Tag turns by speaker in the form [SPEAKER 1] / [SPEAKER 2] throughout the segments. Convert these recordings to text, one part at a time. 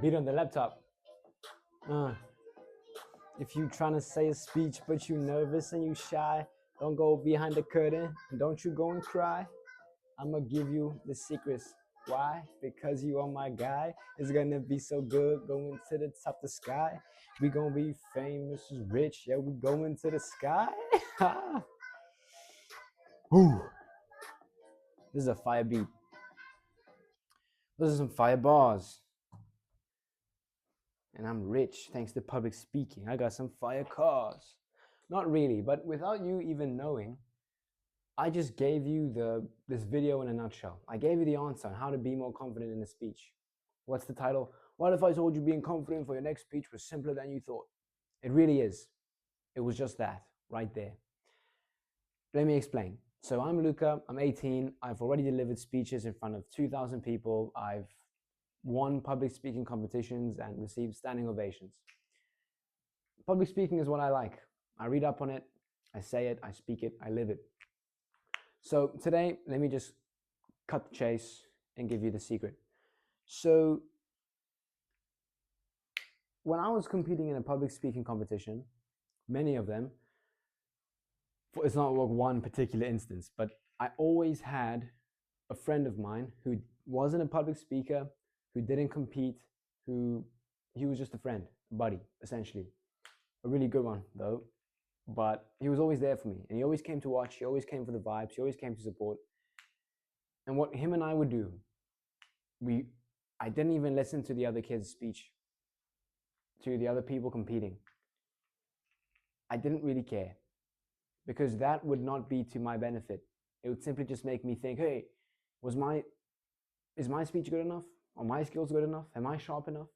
[SPEAKER 1] Beat on the laptop. Uh, if you trying to say a speech but you nervous and you shy, don't go behind the curtain and don't you go and cry. I'ma give you the secrets. Why? Because you are my guy. It's gonna be so good going to the top of the sky. We gonna be famous, rich. Yeah, we going to the sky. Ooh, this is a fire beat. Those are some fire bars. And I'm rich thanks to public speaking. I got some fire cars. Not really, but without you even knowing, I just gave you this video in a nutshell. I gave you the answer on how to be more confident in a speech. What's the title? What if I told you being confident for your next speech was simpler than you thought? It really is. It was just that, right there. Let me explain. So I'm Luca, I'm 18, I've already delivered speeches in front of 2,000 people, I've won public speaking competitions and received standing ovations. Public speaking is what I like. I read up on it, I say it, I speak it, I live it. So today, let me just cut the chase and give you the secret. So when I was competing in a public speaking competition, many of them, it's not like one particular instance, but I always had a friend of mine who wasn't a public speaker, who didn't compete, he was just a friend, a buddy, essentially. A really good one, though. But he was always there for me, and he always came to watch, he always came for the vibes, he always came to support. And what him and I would do, I didn't even listen to the other kids' speech, to the other people competing. I didn't really care, because that would not be to my benefit. It would simply just make me think, hey, is my speech good enough? Are my skills good enough? Am I sharp enough?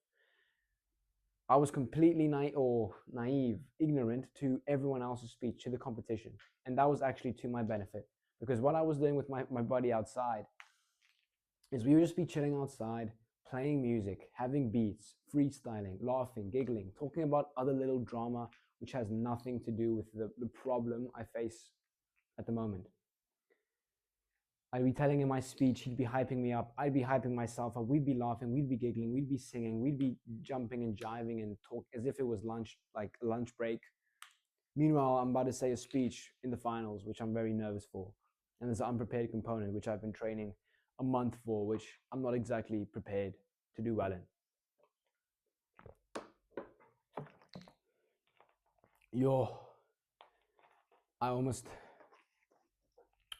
[SPEAKER 1] I was completely naive, ignorant to everyone else's speech, to the competition. And that was actually to my benefit. Because what I was doing with my buddy outside is we would just be chilling outside, playing music, having beats, freestyling, laughing, giggling, talking about other little drama which has nothing to do with the problem I face at the moment. I'd be telling him my speech, he'd be hyping me up, I'd be hyping myself up, we'd be laughing, we'd be giggling, we'd be singing, we'd be jumping and jiving and talk as if it was lunch, like a lunch break. Meanwhile, I'm about to say a speech in the finals, which I'm very nervous for. And there's an unprepared component, which I've been training a month for, which I'm not exactly prepared to do well in. I almost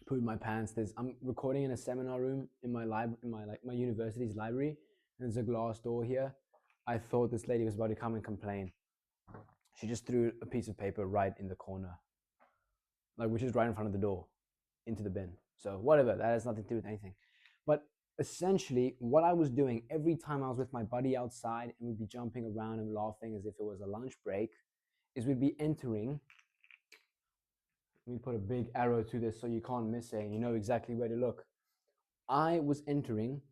[SPEAKER 1] pooed my pants. I'm recording in a seminar room in my my university's library, and there's a glass door here. I thought this lady was about to come and complain. She just threw a piece of paper right in the corner, which is right in front of the door, into the bin. So whatever, that has nothing to do with anything. But essentially, what I was doing every time I was with my buddy outside and we'd be jumping around and laughing as if it was a lunch break, is we'd be entering. Let me put a big arrow to this so you can't miss it and you know exactly where to look. I was entering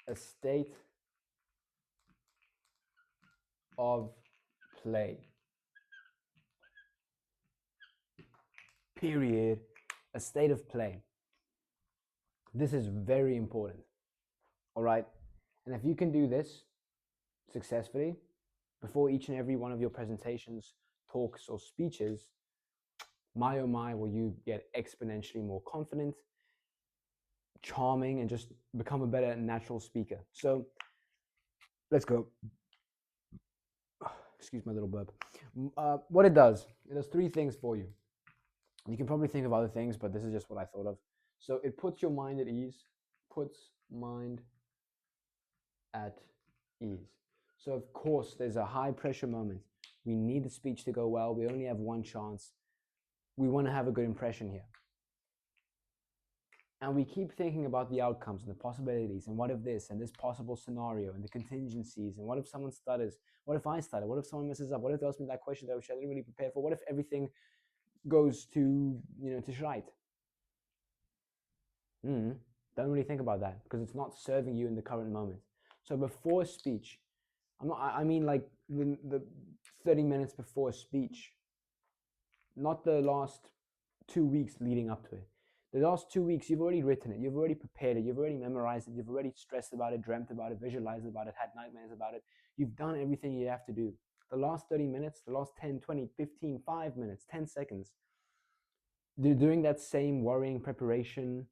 [SPEAKER 1] a state of play. Period. A state of play. This is very important. All right. And if you can do this successfully before each and every one of your presentations, talks, or speeches, my oh my, will you get exponentially more confident, charming, and just become a better natural speaker. So let's go. Excuse my little burp. What it does three things for you. You can probably think of other things, but this is just what I thought of. So it puts your mind at ease, puts mind at ease. So of course, there's a high pressure moment. We need the speech to go well. We only have one chance. We want to have a good impression here. And we keep thinking about the outcomes and the possibilities and what if this and this possible scenario and the contingencies and what if someone stutters? What if I stutter? What if someone messes up? What if they ask me that question that I didn't really prepare for? What if everything goes to shite? Don't really think about that because it's not serving you in the current moment. So before speech, I mean like the 30 minutes before speech, not the last 2 weeks leading up to it. The last 2 weeks, you've already written it, you've already prepared it, you've already memorized it, you've already stressed about it, dreamt about it, visualized about it, had nightmares about it. You've done everything you have to do. The last 30 minutes, the last 10, 20, 15, 5 minutes, 10 seconds, doing that same worrying preparation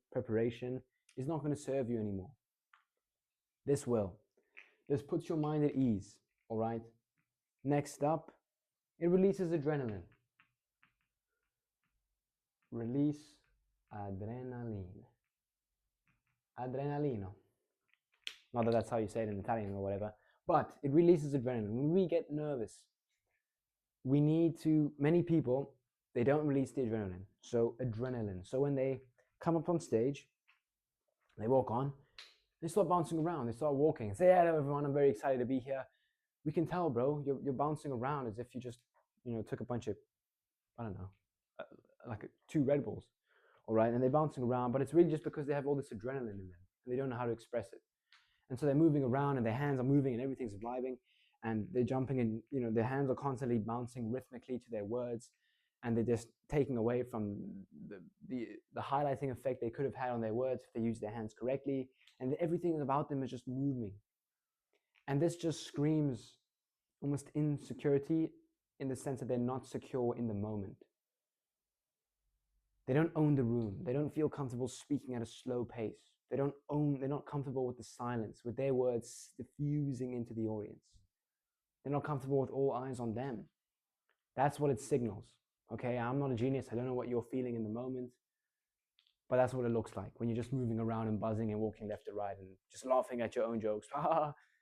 [SPEAKER 1] is not going to serve you anymore. This will. This puts your mind at ease, all right? Next up, it releases adrenaline. Release adrenaline. Adrenalino. Not that that's how you say it in Italian or whatever, but it releases adrenaline. When we get nervous, we need to, many people, they don't release the adrenaline. So when they come up on stage, they walk on, they start bouncing around, they start walking, say, hello everyone, I'm very excited to be here. We can tell, bro, you're bouncing around as if you just, took a bunch of, I don't know, like 2 Red Bulls, all right? And they're bouncing around, but it's really just because they have all this adrenaline in them and they don't know how to express it. And so they're moving around and their hands are moving and everything's vibing and they're jumping and, their hands are constantly bouncing rhythmically to their words and they're just taking away from the highlighting effect they could have had on their words if they used their hands correctly. And everything about them is just moving. And this just screams almost insecurity in the sense that they're not secure in the moment. They don't own the room. They don't feel comfortable speaking at a slow pace. They're not comfortable with the silence, with their words diffusing into the audience. They're not comfortable with all eyes on them. That's what it signals. Okay, I'm not a genius. I don't know what you're feeling in the moment, but that's what it looks like when you're just moving around and buzzing and walking left to right and just laughing at your own jokes.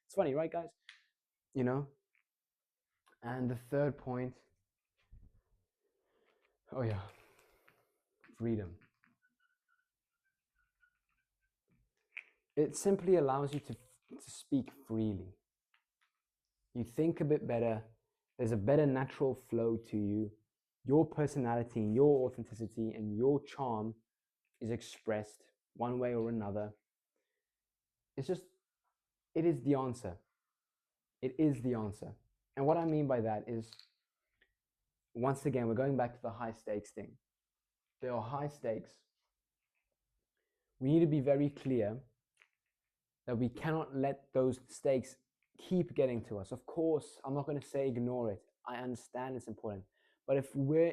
[SPEAKER 1] It's funny, right, guys? And the third point, oh yeah, freedom. It simply allows you to speak freely. You think a bit better. There's a better natural flow to you. Your personality, your authenticity, and your charm is expressed one way or another. It is the answer. It is the answer. And what I mean by that is, once again, we're going back to the high stakes thing. There are high stakes. We need to be very clear that we cannot let those stakes keep getting to us. Of course, I'm not going to say ignore it. I understand it's important. But if we're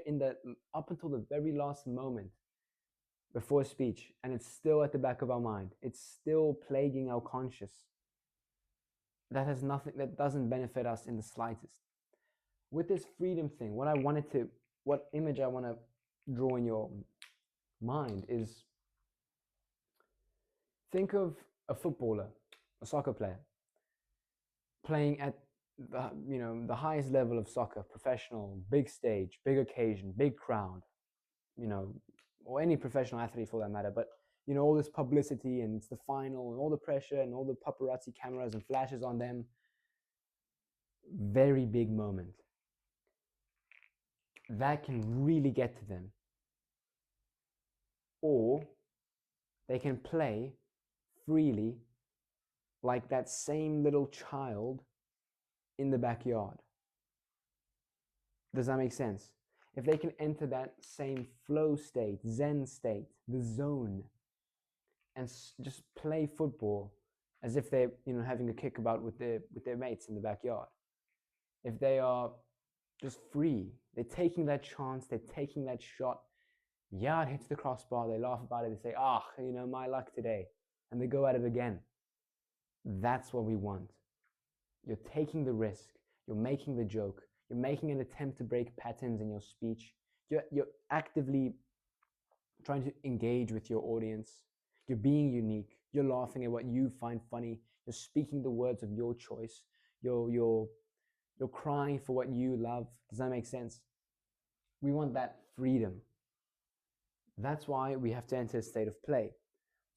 [SPEAKER 1] up until the very last moment before speech, and it's still at the back of our mind, it's still plaguing our conscious, that doesn't benefit us in the slightest. With this freedom thing, what image I want to draw in your mind is, think of a footballer, a soccer player, playing at the highest level of soccer, professional, big stage, big occasion, big crowd, or any professional athlete for that matter. But all this publicity and it's the final and all the pressure and all the paparazzi cameras and flashes on them. Very big moment. That can really get to them. Or they can play freely like that same little child in the backyard. Does that make sense? If they can enter that same flow state, Zen state, the zone, and just play football as if they're having a kickabout with their mates in the backyard. If they are just free, they're taking that chance, they're taking that shot. Yeah, it hits the crossbar, they laugh about it, they say, my luck today. And they go at it again. That's what we want. You're taking the risk, you're making the joke, you're making an attempt to break patterns in your speech. You're actively trying to engage with your audience. You're being unique. You're laughing at what you find funny. You're speaking the words of your choice. You're crying for what you love. Does that make sense? We want that freedom. That's why we have to enter a state of play.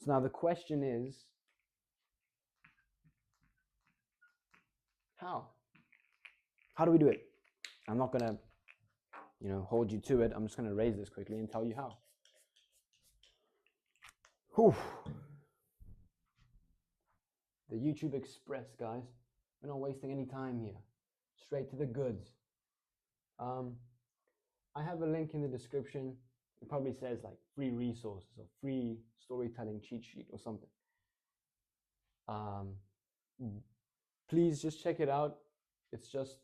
[SPEAKER 1] So now the question is, how? How do we do it? I'm not going to, hold you to it. I'm just going to raise this quickly and tell you how. Whew. The YouTube Express, guys. We're not wasting any time here. Straight to the goods. I have a link in the description It probably says like free resources or free storytelling cheat sheet or something. Um, please just check it out. It's just,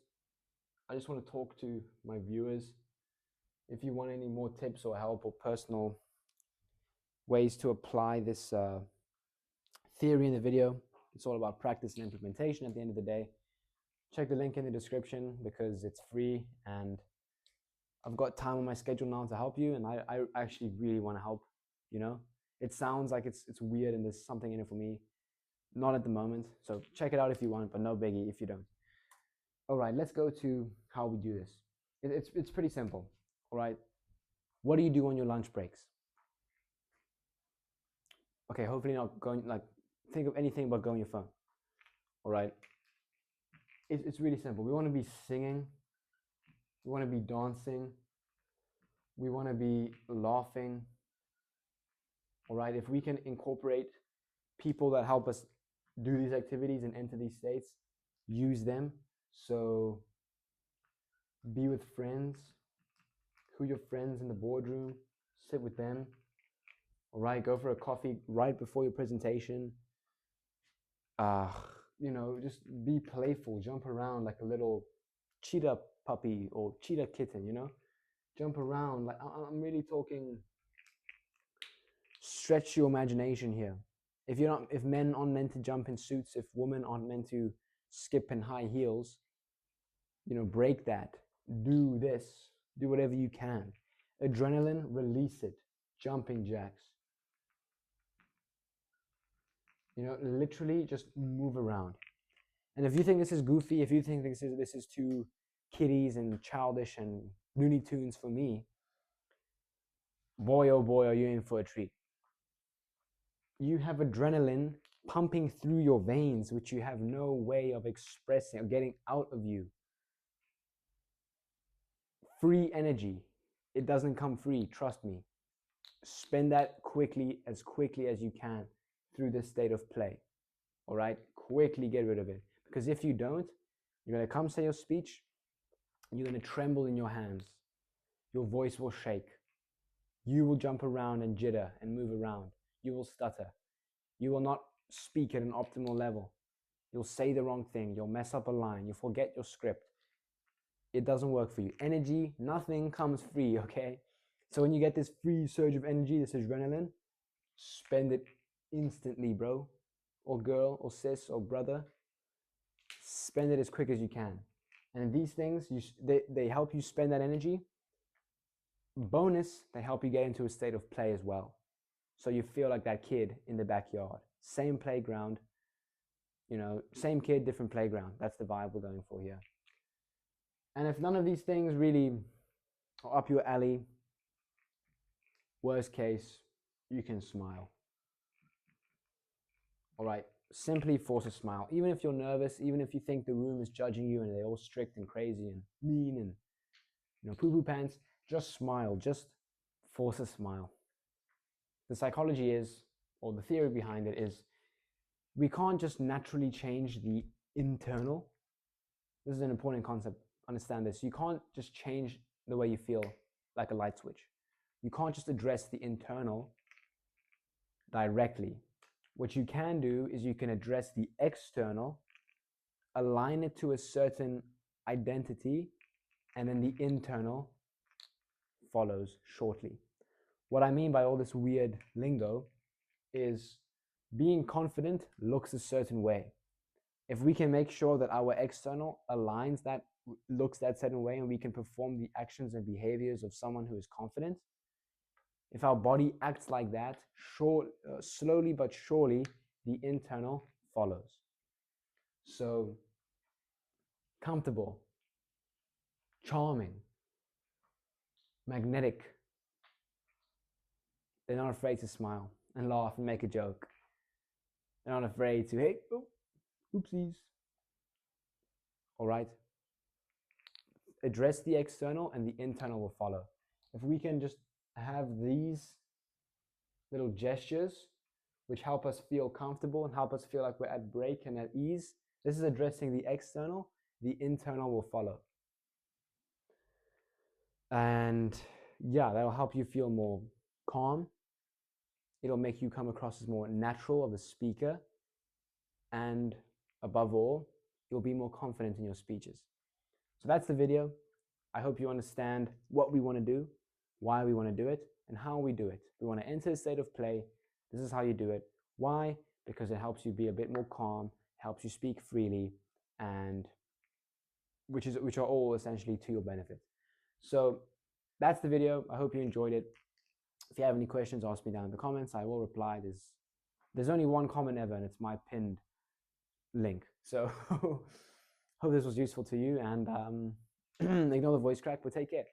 [SPEAKER 1] I just want to talk to my viewers. If you want any more tips or help or personal ways to apply this theory in the video, it's all about practice and implementation at the end of the day. Check the link in the description because it's free and I've got time on my schedule now to help you, and I actually really want to help, you know? It sounds like it's weird and there's something in it for me. Not at the moment, so check it out if you want, but no biggie if you don't. All right, let's go to how we do this. It's pretty simple, all right? What do you do on your lunch breaks? Okay, hopefully not going, like, think of anything but go on your phone, all right? It's really simple. We want to be singing, we want to be dancing, we want to be laughing, all right? If we can incorporate people that help us do these activities and enter these states, use them. So be with friends. Who are your friends in the boardroom? Sit with them. All right, go for a coffee right before your presentation. You know, just be playful, jump around like a little cheetah puppy or cheetah kitten, you know? Jump around. Like, I'm really talking, stretch your imagination here. If men aren't meant to jump in suits, if women aren't meant to skip in high heels, you know, break that. Do this. Do whatever you can. Adrenaline, release it. Jumping jacks. You know, literally just move around. And if you think this is goofy, if you think this is too kiddies and childish and Looney Tunes for me, boy oh boy, are you in for a treat. You have adrenaline pumping through your veins, which you have no way of expressing or getting out of you. Free energy. It doesn't come free, trust me. Spend that as quickly as you can through this state of play. All right? Quickly get rid of it. Because if you don't, you're going to come say your speech, and you're going to tremble in your hands. Your voice will shake. You will jump around and jitter and move around. You will stutter. You will not speak at an optimal level. You'll say the wrong thing. You'll mess up a line. You'll forget your script. It doesn't work for you. Energy, nothing comes free, okay? So when you get this free surge of energy, this adrenaline, spend it instantly, bro, or girl, or sis, or brother. Spend it as quick as you can. And these things, they help you spend that energy. Bonus, they help you get into a state of play as well. So you feel like that kid in the backyard. Same playground, you know, same kid, different playground. That's the vibe we're going for here. And if none of these things really are up your alley, worst case, you can smile. All right, simply force a smile. Even if you're nervous, even if you think the room is judging you and they're all strict and crazy and mean and, you know, poo-poo pants, just smile. Just force a smile. The psychology is, or the theory behind it is, we can't just naturally change the internal. This is an important concept. Understand this. You can't just change the way you feel like a light switch. You can't just address the internal directly. What you can do is you can address the external, align it to a certain identity, and then the internal follows shortly. What I mean by all this weird lingo is being confident looks a certain way. If we can make sure that our external aligns that, looks that certain way, and we can perform the actions and behaviors of someone who is confident, if our body acts like that, slowly but surely, the internal follows. So, comfortable, charming, magnetic. They're not afraid to smile and laugh and make a joke. They're not afraid to, hey, oh, oopsies. All right? Address the external and the internal will follow. If we can just have these little gestures which help us feel comfortable and help us feel like we're at break and at ease, this is addressing the external, the internal will follow. And yeah, that'll help you feel more calm. It'll make you come across as more natural of a speaker. And above all, you'll be more confident in your speeches. So that's the video. I hope you understand what we want to do, why we want to do it, and how we do it. We want to enter a state of play. This is how you do it. Why? Because it helps you be a bit more calm, helps you speak freely, and which are all essentially to your benefit. So that's the video. I hope you enjoyed it. If you have any questions, ask me down in the comments. I will reply. There's only one comment ever, and it's my pinned link. So hope this was useful to you, and ignore the voice crack, but take care.